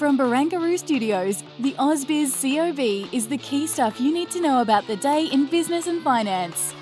From Barangaroo Studios, the ausbiz COB is the key stuff you need to know about the day in business and finance.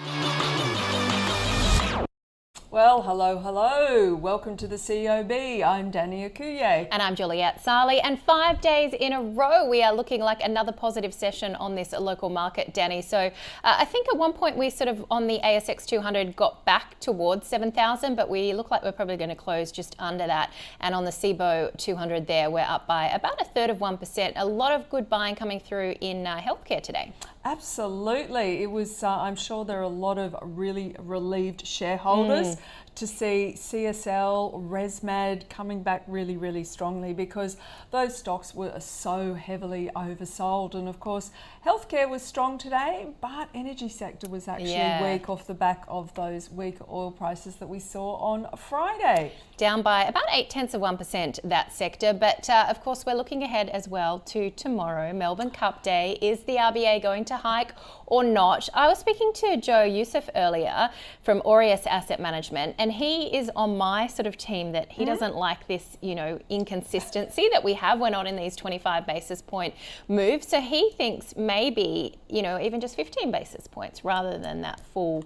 Well, hello. Welcome to the COB. I'm Danny Akuye. And I'm Juliette Sarli. And 5 days in a row, we are looking like another positive session on this local market, Danny. So I think at one point we sort of on the ASX 200 got back towards 7,000, but we look like we're probably going to close just under that. And on the CBO 200 there, we're up by about a third of 1%. A lot of good buying coming through in healthcare today. Absolutely. It was, I'm sure there are a lot of really relieved shareholders to see CSL, ResMed coming back really strongly because those stocks were so heavily oversold. And of course, healthcare was strong today, but energy sector was actually weak off the back of those weak oil prices that we saw on Friday. Down by about 0.8%, that sector. But of course, we're looking ahead as well to tomorrow, Melbourne Cup Day. Is the RBA going to hike or not? I was speaking to Joe Youssef earlier from Aureus Asset Management, and he is on my sort of team that he doesn't like this, inconsistency that we have. We're not in these 25 basis point moves. So he thinks maybe, even just 15 basis points rather than that full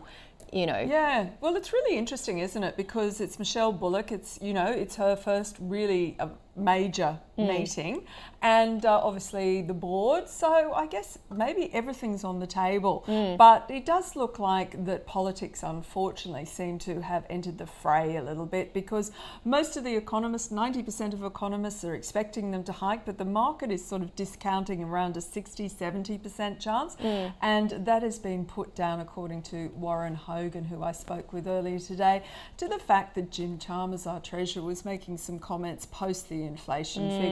Yeah, well, it's really interesting, isn't it? Because it's Michelle Bullock. It's it's her first really major meeting, and obviously the board. So I guess maybe everything's on the table, but it does look like that politics, unfortunately, seem to have entered the fray a little bit because most of the economists, 90% of economists, are expecting them to hike, but the market is sort of discounting around a 60-70% chance, and that has been put down, according to Warren Hogan, who I spoke with earlier today, to the fact that Jim Chalmers, our treasurer, was making some comments post the inflation figure.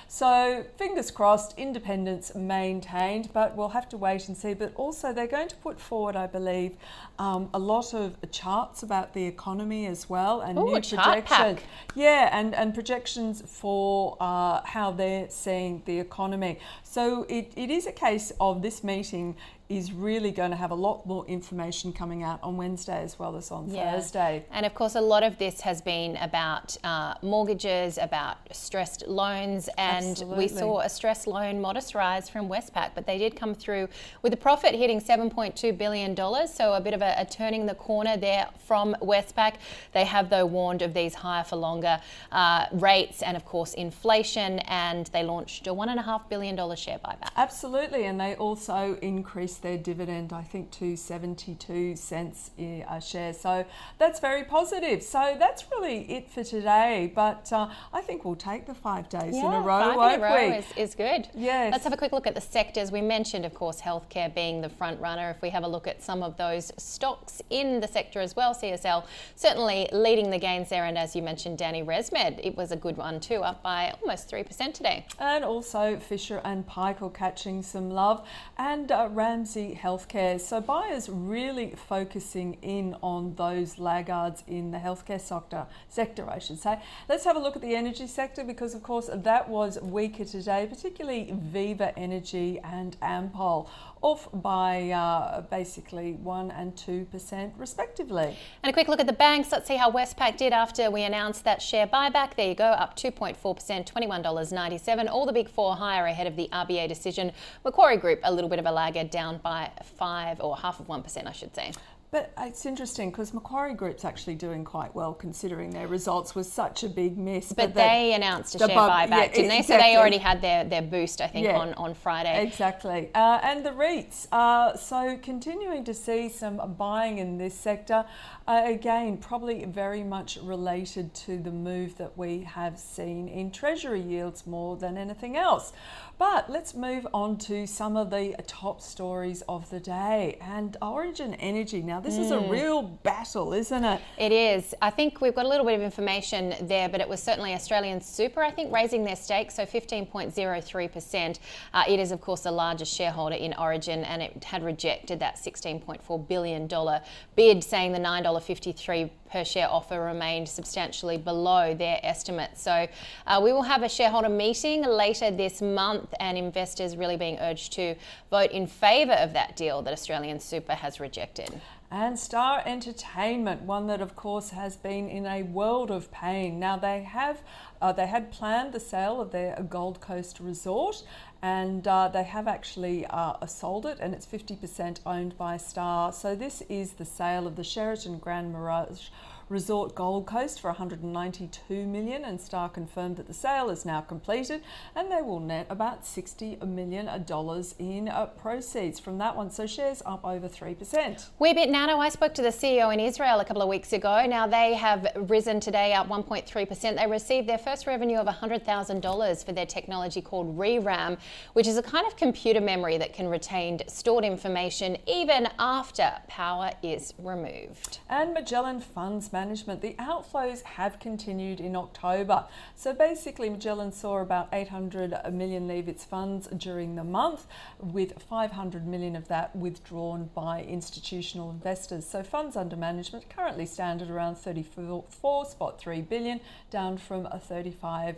So fingers crossed, independence maintained, but we'll have to wait and see. But also they're going to put forward, I believe, a lot of charts about the economy as well, and new projections. Yeah, and projections for how they're seeing the economy. So it is a case of this meeting is really going to have a lot more information coming out on Wednesday as well as on Thursday. And of course, a lot of this has been about mortgages, about stressed loans, and we saw a stressed loan modest rise from Westpac, but they did come through with a profit hitting $7.2 billion, so a bit of a turning the corner there from Westpac. They have, though, warned of these higher for longer rates and, of course, inflation, and they launched a $1.5 billion share buyback. Absolutely, and they also increased their dividend, I think, to 72 cents a share. So that's very positive. So that's really it for today. But I think we'll take the 5 days in a row, won't we? Is good. Yes. Let's have a quick look at the sectors. We mentioned, of course, healthcare being the front runner. If we have a look at some of those stocks in the sector as well, CSL certainly leading the gains there. And as you mentioned, Danny, ResMed, it was a good one too, up by almost 3% today. And also Fisher and Paykel catching some love, and Ramsay Healthcare. So buyers really focusing in on those laggards in the healthcare sector, I should say. Let's have a look at the energy sector because, of course, that was weaker today, particularly Viva Energy and Ampol, off by basically 1% and 2% respectively. And a quick look at the banks. Let's see how Westpac did after we announced that share buyback. There you go, up 2.4%, $21.97. All the big four higher ahead of the RBA decision. Macquarie Group, a little bit of a lagger, down by 5 or half of 1%, I should say. But it's interesting because Macquarie Group's actually doing quite well considering their results was such a big miss. But they announced a share buyback, didn't they? Exactly. So they already had their boost, I think, on Friday. Exactly. And the REITs. So continuing to see some buying in this sector. Again, probably very much related to the move that we have seen in Treasury yields more than anything else. But let's move on to some of the top stories of the day. And Origin Energy. Now, this is a real battle, isn't it? It is. I think we've got a little bit of information there, but it was certainly AustralianSuper, I think, raising their stake, so 15.03%. It is, of course, the largest shareholder in Origin, and it had rejected that $16.4 billion bid, saying the $9.53 per share offer remained substantially below their estimate. So we will have a shareholder meeting later this month, and investors really being urged to vote in favour of that deal that AustralianSuper has rejected. And Star Entertainment, one that of course has been in a world of pain. Now they had planned the sale of their Gold Coast resort, and they have actually sold it, and it's 50% owned by Star. So this is the sale of the Sheraton Grand Mirage Resort Gold Coast for $192 million, and Star confirmed that the sale is now completed and they will net about $60 million in proceeds from that one. So shares up over 3%. Weebit Nano, I spoke to the CEO in Israel a couple of weeks ago. Now they have risen today up 1.3%. They received their first revenue of $100,000 for their technology called ReRAM, which is a kind of computer memory that can retain stored information even after power is removed. And Magellan Funds Management, the outflows have continued in October. So basically Magellan saw about 800 million leave its funds during the month, with 500 million of that withdrawn by institutional investors. So funds under management currently stand at around 34.3 billion, down from 35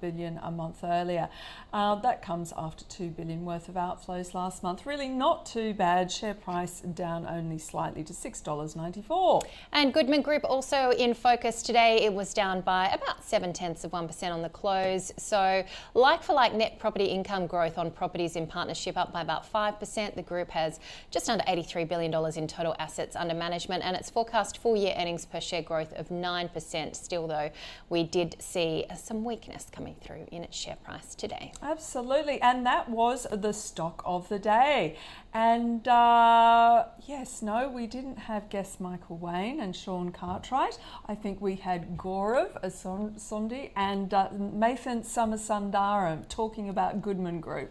billion a month earlier. That comes after 2 billion worth of outflows last month. Really not too bad. Share price down only slightly to $6.94. And Goodman Group also in focus today. It was down by about 0.7% on the close. So like for like net property income growth on properties in partnership up by about 5%. The group has just under $83 billion in total assets under management, and its forecast full year earnings per share growth of 9%. Still though, we did see some weakness coming through in its share price today. Absolutely, and that was the stock of the day. And yes, no, we didn't have guests Michael Wayne and Sean Cartwright. I think we had Gaurav Sondi and Mathan Samasundaram talking about Goodman Group.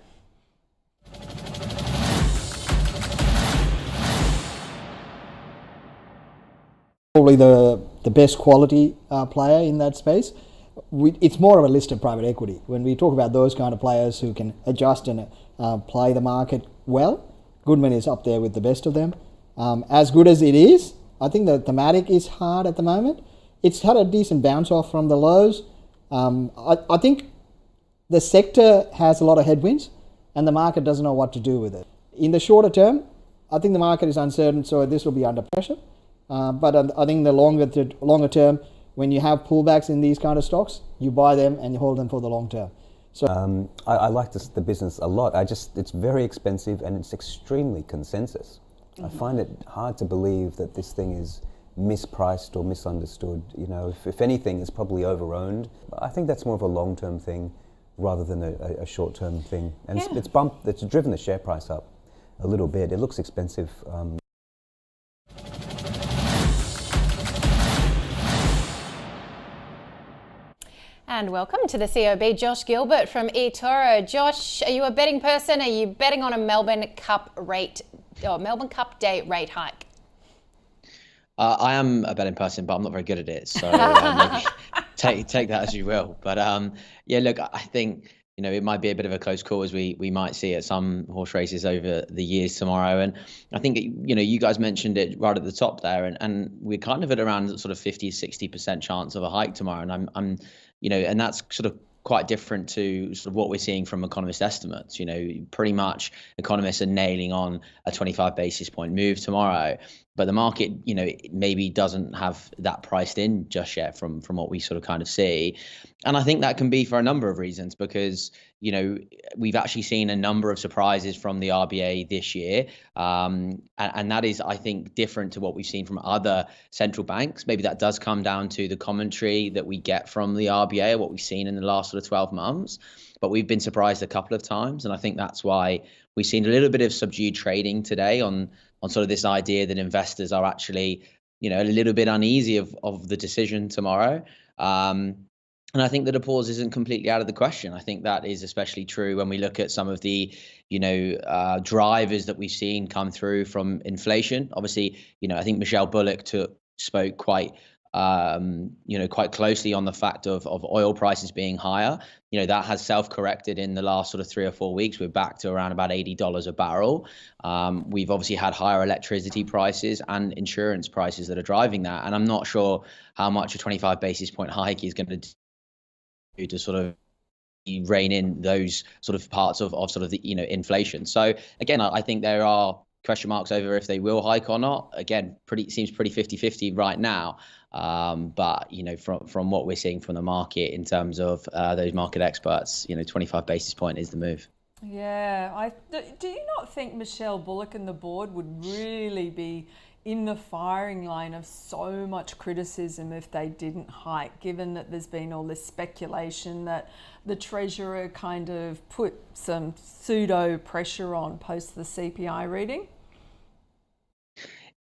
Probably the best quality player in that space. It's more of a listed private equity. When we talk about those kind of players who can adjust and play the market well, Goodman is up there with the best of them. As good as it is, I think the thematic is hard at the moment. It's had a decent bounce off from the lows. I think the sector has a lot of headwinds and the market doesn't know what to do with it. In the shorter term, I think the market is uncertain, so this will be under pressure. But I think the longer term, when you have pullbacks in these kind of stocks, you buy them and you hold them for the long term. So I like the business a lot. It's very expensive and it's extremely consensus. I find it hard to believe that this thing is mispriced or misunderstood. You know, if anything, it's probably over-owned. I think that's more of a long-term thing rather than a short-term thing. And it's driven the share price up a little bit. It looks expensive. And welcome to the COB, Josh Gilbert from eToro. Josh, are you a betting person? Are you betting on a Melbourne Cup Day rate hike? I am a betting person, but I'm not very good at it. So maybe take that as you will. But yeah, look, I think it might be a bit of a close call, as we might see at some horse races over the years tomorrow. And I think you guys mentioned it right at the top there, and we're kind of at around sort of 50-60% chance of a hike tomorrow. And I'm and that's sort of quite different to sort of what we're seeing from economist estimates. Pretty much economists are nailing on a 25 basis point move tomorrow, but the market, maybe doesn't have that priced in just yet from what we sort of kind of see. And I think that can be for a number of reasons, because, we've actually seen a number of surprises from the RBA this year. And that is, I think, different to what we've seen from other central banks. Maybe that does come down to the commentary that we get from the RBA, what we've seen in the last sort of 12 months. But we've been surprised a couple of times. And I think that's why we've seen a little bit of subdued trading today on sort of this idea that investors are actually, a little bit uneasy of the decision tomorrow. And I think that a pause isn't completely out of the question. I think that is especially true when we look at some of the, drivers that we've seen come through from inflation. Obviously, I think Michelle Bullock spoke quite closely on the fact of oil prices being higher. That has self-corrected in the last sort of 3 or 4 weeks. We're back to around about $80 a barrel. We've obviously had higher electricity prices and insurance prices that are driving that. And I'm not sure how much a 25 basis point hike is going to do to sort of rein in those sort of parts of sort of the inflation. So again, I think there are question marks over if they will hike or not. Again, seems pretty 50-50 right now. But from what we're seeing from the market in terms of those market experts, 25 basis point is the move. Yeah, do you not think Michelle Bullock and the board would really be in the firing line of so much criticism if they didn't hike, given that there's been all this speculation that the Treasurer kind of put some pseudo pressure on post the CPI reading?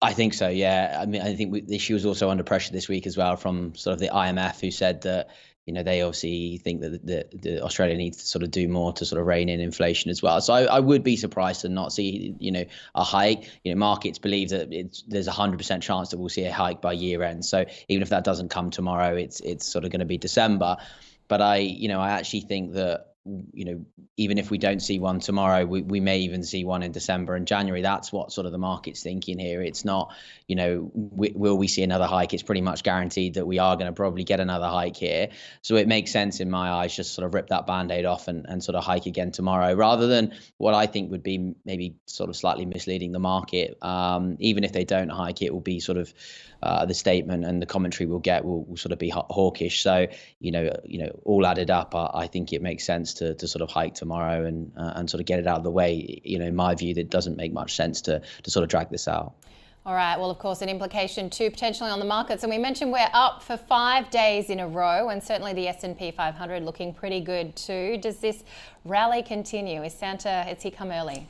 I think so, yeah. I mean, I think she was also under pressure this week as well from sort of the IMF, who said that they obviously think that the Australia needs to sort of do more to sort of rein in inflation as well. So I would be surprised to not see, a hike. Markets believe that there's 100% chance that we'll see a hike by year end. So even if that doesn't come tomorrow, it's sort of going to be December. But I actually think that, even if we don't see one tomorrow, we may even see one in December and January. That's what sort of the market's thinking here. It's not, will we see another hike? It's pretty much guaranteed that we are going to probably get another hike here. So it makes sense in my eyes, just sort of rip that Band-Aid off and sort of hike again tomorrow, rather than what I think would be maybe sort of slightly misleading the market. Even if they don't hike, it will be sort of the statement and the commentary we'll get will sort of be hawkish. So, all added up, I think it makes sense to sort of hike tomorrow and sort of get it out of the way. In my view, that doesn't make much sense to sort of drag this out. All right. Well, of course, an implication too potentially on the markets. And we mentioned we're up for 5 days in a row, and certainly the S&P 500 looking pretty good too. Does this rally continue? Is he come early?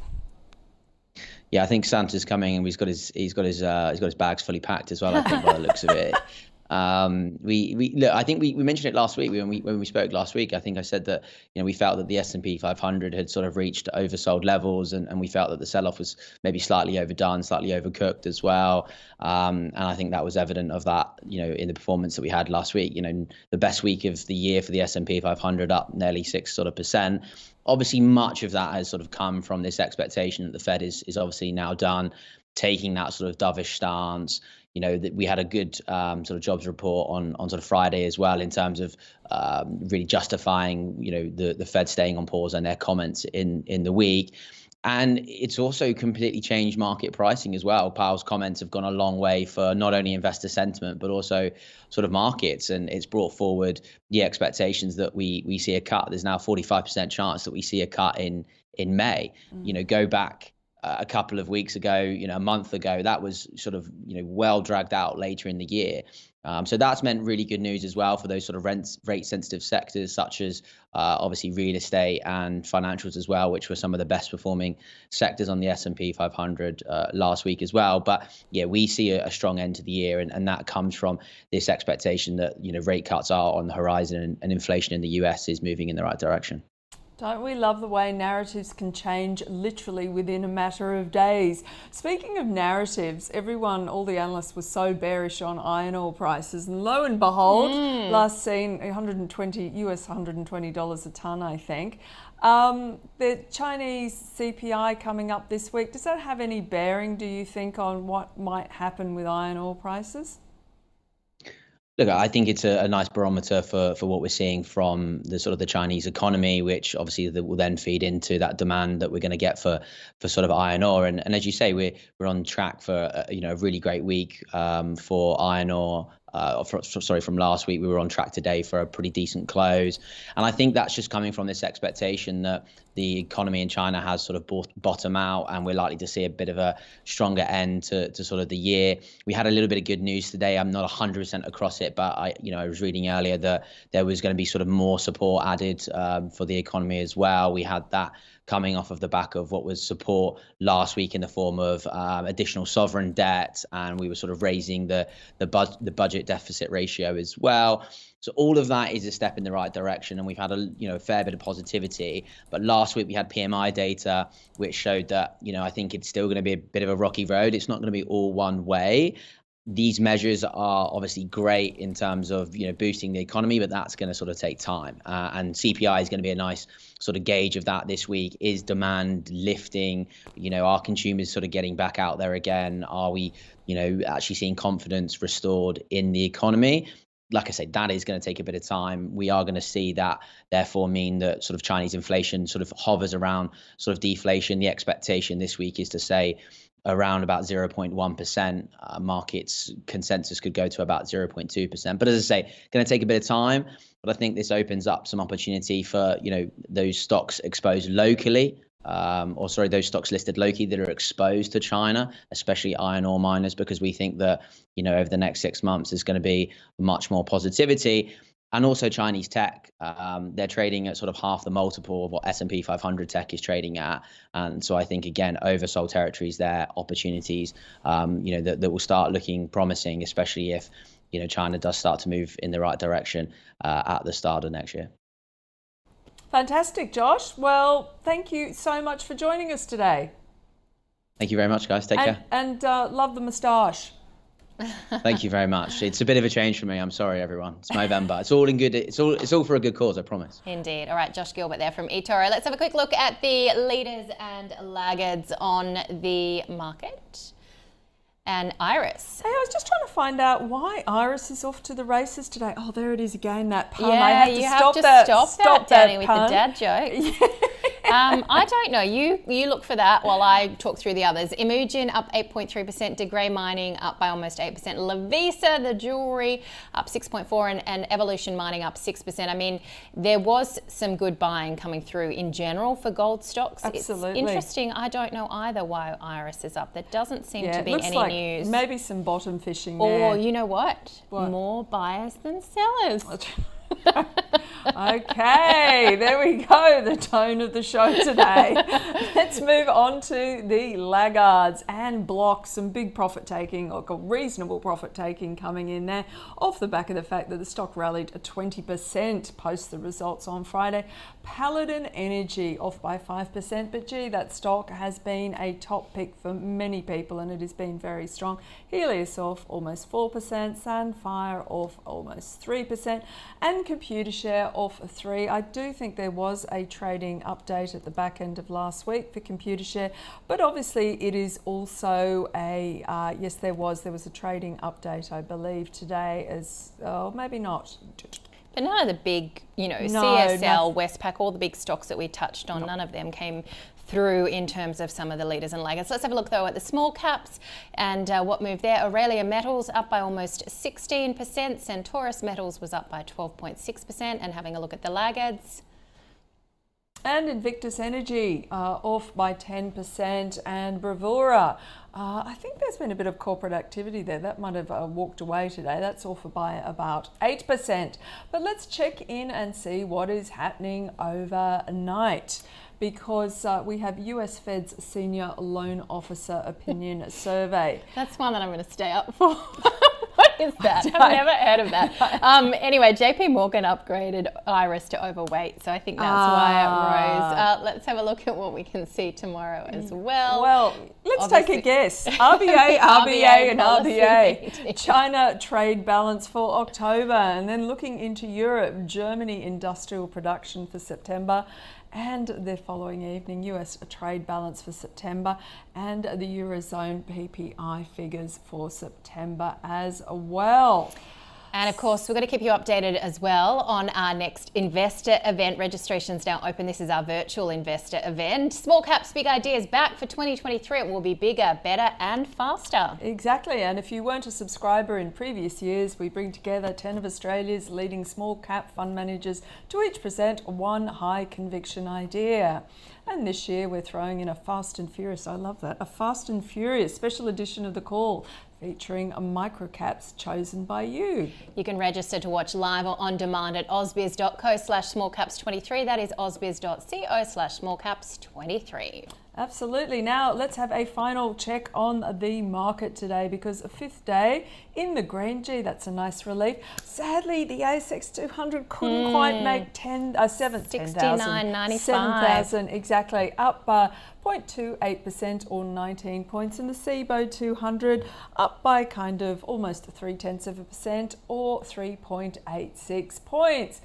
Yeah, I think Santa's coming, and he's got his bags fully packed as well, I think, by the looks of it. Look, I think we mentioned it last week when we spoke last week. I think I said that we felt that the S&P 500 had sort of reached oversold levels, and we felt that the sell-off was maybe slightly overdone, slightly overcooked as well. And I think that was evident of that in the performance that we had last week. The best week of the year for the S&P 500, up nearly 6%. Obviously, much of that has sort of come from this expectation that the Fed is obviously now done, taking that sort of dovish stance. That we had a good sort of jobs report on sort of Friday as well, in terms of really justifying the Fed staying on pause and their comments in the week. And it's also completely changed market pricing as well. Powell's comments have gone a long way for not only investor sentiment, but also sort of markets. And it's brought forward the expectations that we see a cut. There's now 45% chance that we see a cut in May. Go back a couple of weeks ago, a month ago, that was sort of, well dragged out later in the year. So that's meant really good news as well for those sort of rate sensitive sectors, such as obviously real estate and financials as well, which were some of the best performing sectors on the S&P 500 last week as well. But yeah, we see a strong end to the year, and that comes from this expectation that, rate cuts are on the horizon, and inflation in the US is moving in the right direction. Don't we love the way narratives can change literally within a matter of days? Speaking of narratives, all the analysts were so bearish on iron ore prices, and lo and behold, last seen $120 a tonne, I think. The Chinese CPI coming up this week, does that have any bearing, do you think, on what might happen with iron ore prices? Look, I think it's a nice barometer for what we're seeing from the sort of the Chinese economy, which obviously will then feed into that demand that we're going to get for sort of iron ore. And as you say, we're on track for a really great week for iron ore. From last week, we were on track today for a pretty decent close. And I think that's just coming from this expectation that the economy in China has sort of bottomed out, and we're likely to see a bit of a stronger end to sort of the year. We had a little bit of good news today. I'm not 100% across it, but I was reading earlier that there was going to be sort of more support added for the economy as well. We had that coming off of the back of what was support last week in the form of additional sovereign debt, and we were sort of raising the budget deficit ratio as well. So all of that is a step in the right direction, and we've had a fair bit of positivity. But last week we had PMI data which showed that I think it's still going to be a bit of a rocky road. It's not going to be all one way. These measures are obviously great in terms of boosting the economy, but that's going to sort of take time. And CPI is going to be a nice sort of gauge of that this week. Is demand lifting? Are consumers sort of getting back out there again? Are we actually seeing confidence restored in the economy? Like I say, that is going to take a bit of time. We are going to see that, therefore mean that sort of Chinese inflation sort of hovers around sort of deflation. The expectation this week is to say around about 0.1%. Markets consensus could go to about 0.2%. But as I say, going to take a bit of time. But I think this opens up some opportunity for, those stocks exposed locally, those stocks listed locally that are exposed to China, especially iron ore miners, because we think that, over the next 6 months there's going to be much more positivity. And also Chinese tech, they're trading at sort of half the multiple of what S&P 500 tech is trading at. And so I think, again, oversold territories there, opportunities, that will start looking promising, especially if, China does start to move in the right direction at the start of next year. Fantastic, Josh. Well, thank you so much for joining us today. Thank you very much, guys. Take care. And love the moustache. Thank you very much. It's a bit of a change for me. I'm sorry, everyone. It's November. It's all in good. It's all for a good cause, I promise. Indeed. All right, Josh Gilbert there from eToro. Let's have a quick look at the leaders and laggards on the market. And Iris. Hey, I was just trying to find out why Iris is off to the races today. Oh, there it is again, that pun. Yeah, I have to you stop have to stop that, Danny, with pun. the dad joke. I don't know. You look for that while I talk through the others. Imogen up 8.3%, De Grey Mining up by almost 8%, Lavisa, the jewellery, up 6.4%, and Evolution Mining up 6%. I mean, there was some good buying coming through in general for gold stocks. Absolutely. It's interesting. I don't know either why Iris is up. There doesn't seem to be any like news. Maybe some bottom fishing there. Or you know what? More buyers than sellers. Okay, there we go, the tone of the show today. Let's move on to the laggards and blocks. Some big profit taking, or reasonable profit taking coming in there off the back of the fact that the stock rallied 20% post the results on Friday. Paladin Energy off by 5%, but gee, that stock has been a top pick for many people and it has been very strong. Helios off almost 4%, Sunfire off almost 3%, and Computershare off 3%. I do think there was a trading update at the back end of last week for Computershare, but obviously it is also a, yes, there was a trading update, I believe, today as, oh, maybe not. But none of the big, CSL, Westpac, all the big stocks that we touched on, none of them came through in terms of some of the leaders and laggards. Let's have a look though at the small caps and what moved there. Aurelia Metals up by almost 16%. Centaurus Metals was up by 12.6%. And having a look at the laggards. And Invictus Energy off by 10%, and Bravura. I think there's been a bit of corporate activity there. That might have walked away today. That's off by about 8%. But let's check in and see what is happening overnight, because we have US Fed's Senior Loan Officer Opinion Survey. That's one that I'm going to stay up for. What is that? I've never heard of that. Anyway, JP Morgan upgraded Iris to overweight, so I think that's why it rose. Let's have a look at what we can see tomorrow as well. Well, let's take a guess. RBA, and RBA. China trade balance for October, and then looking into Europe, Germany industrial production for September, and the following evening, US trade balance for September, and the Eurozone PPI figures for September as well. And of course, we're going to keep you updated as well on our next investor event. Registration's now open. This is our virtual investor event. Small Caps, Big Ideas back for 2023. It will be bigger, better and faster. Exactly. And if you weren't a subscriber in previous years, we bring together 10 of Australia's leading small cap fund managers to each present one high conviction idea. And this year we're throwing in a Fast and Furious, I love that, a Fast and Furious special edition of The Call, featuring microcaps chosen by you. You can register to watch live or on demand at ausbiz.co/smallcaps23. That is ausbiz.co/smallcaps23. Absolutely. Now let's have a final check on the market today, because a fifth day in the green. Gee, that's a nice relief. Sadly, the ASX 200 couldn't quite make 7,000 exactly, up 0.28% or 19 points, and the SIBO 200 up by kind of almost 0.3% or 3.86 points.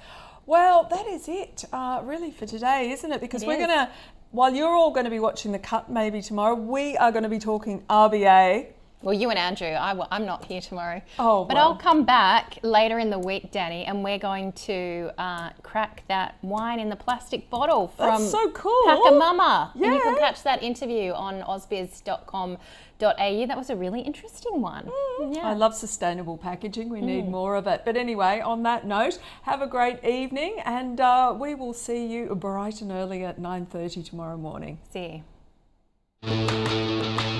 Well, that is it really for today, isn't it? Because we're going to, while you're all going to be watching the cut maybe tomorrow, we are going to be talking RBA Well, you and Andrew, I'm not here tomorrow. Oh, but well. I'll come back later in the week, Danny, and we're going to crack that wine in the plastic bottle from That's so cool. Pacamama. Yeah. And you can catch that interview on ausbiz.com.au. That was a really interesting one. Yeah. I love sustainable packaging. We need more of it. But anyway, on that note, have a great evening, and we will see you bright and early at 9:30 tomorrow morning. See you.